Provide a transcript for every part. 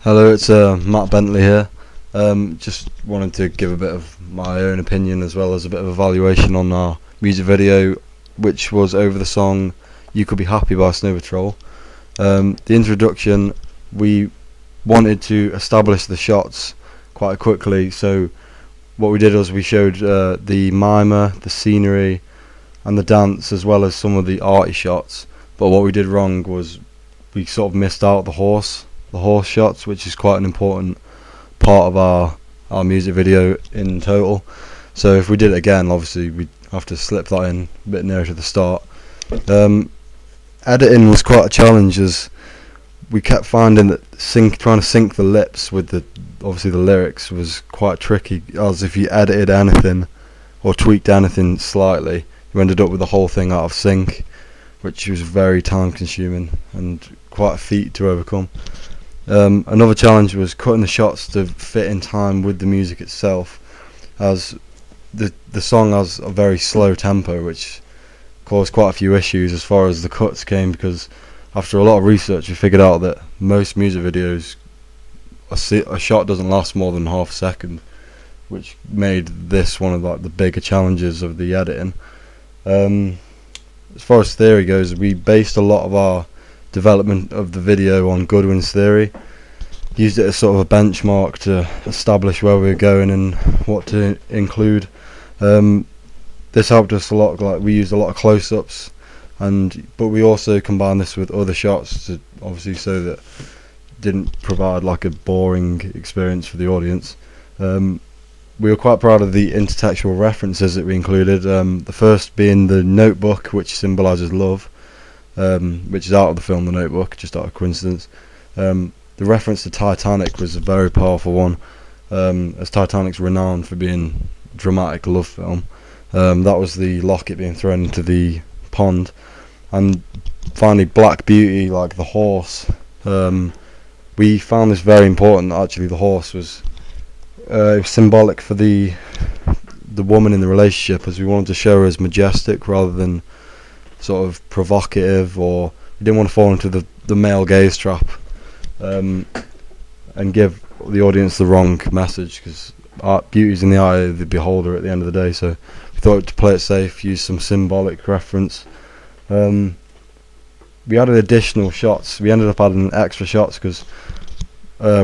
Hello, it's Matt Bentley here. Just wanted to give a bit of my own opinion as well as a bit of evaluation on our music video, which was over the song "You Could Be Happy" by Snow Patrol. The introduction, we wanted to establish the shots quite quickly, so what we did was we showed the mimer, the scenery, and the dance, as well as some of the arty shots. But what we did wrong was we sort of missed out the horse shots, which is quite an important part of our music video in total. So if we did it again, obviously we'd have to slip that in a bit nearer to the start. Editing was quite a challenge, as we kept finding that trying to sync the lips with the lyrics was quite tricky, as if you edited anything or tweaked anything slightly, you ended up with the whole thing out of sync, which was very time consuming and quite a feat to overcome. Another challenge was cutting the shots to fit in time with the music itself, as the song has a very slow tempo, which caused quite a few issues as far as the cuts came, because after a lot of research we figured out that most music videos, a shot doesn't last more than half a second, which made this one of the bigger challenges of the editing. As far as theory goes, we based a lot of our development of the video on Goodwin's theory, used it as sort of a benchmark to establish where we were going and what to include. This helped us a lot. We used a lot of close-ups, but we also combined this with other shots to obviously so that it didn't provide like a boring experience for the audience. We were quite proud of the intertextual references that we included, the first being the notebook, which symbolises love, which is out of the film The Notebook, just out of coincidence. The reference to Titanic was a very powerful one, as Titanic's renowned for being a dramatic love film. That was the locket being thrown into the pond. And finally, Black Beauty, like the horse. We found this very important. Actually, the horse was symbolic for the woman in the relationship, as we wanted to show her as majestic rather than sort of provocative, or we didn't want to fall into the male gaze trap and give the audience the wrong message, because beauty's in the eye of the beholder at the end of the day. So we thought, to play it safe, use some symbolic reference. We added additional shots. We ended up adding extra shots because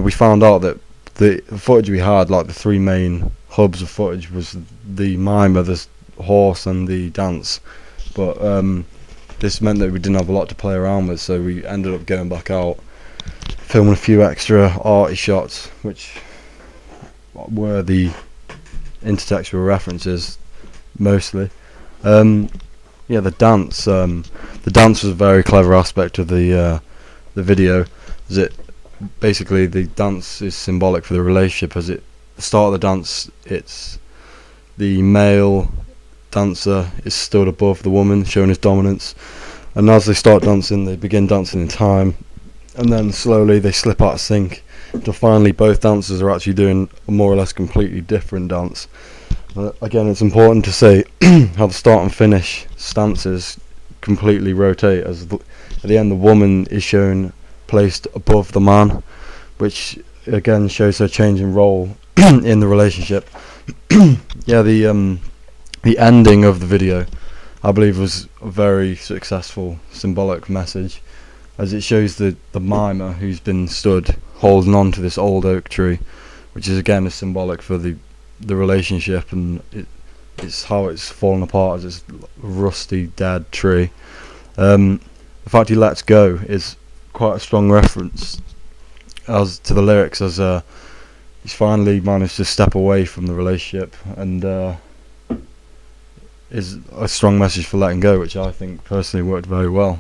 we found out that the footage we had, like the three main hubs of footage, was the mimer, the horse, and the dance. But this meant that we didn't have a lot to play around with, so we ended up going back out, filming a few extra arty shots, which were the intertextual references mostly. The dance. The dance was a very clever aspect of the video, as it basically, the dance is symbolic for the relationship, as at the start of the dance, it's the male dancer is stood above the woman, showing his dominance, and as they start dancing, they begin dancing in time, and then slowly they slip out of sync until finally both dancers are actually doing a more or less completely different dance. Again, it's important to say how the start and finish stances completely rotate, as at the end the woman is shown placed above the man, which again shows her change in role in the relationship. The ending of the video, I believe, was a very successful symbolic message, as it shows the mimer who's been stood holding on to this old oak tree, which is again is symbolic for the relationship, and it's how it's fallen apart as this rusty dead tree. The fact he lets go is quite a strong reference as to the lyrics, as he's finally managed to step away from the relationship, and is a strong message for letting go, which I think personally worked very well.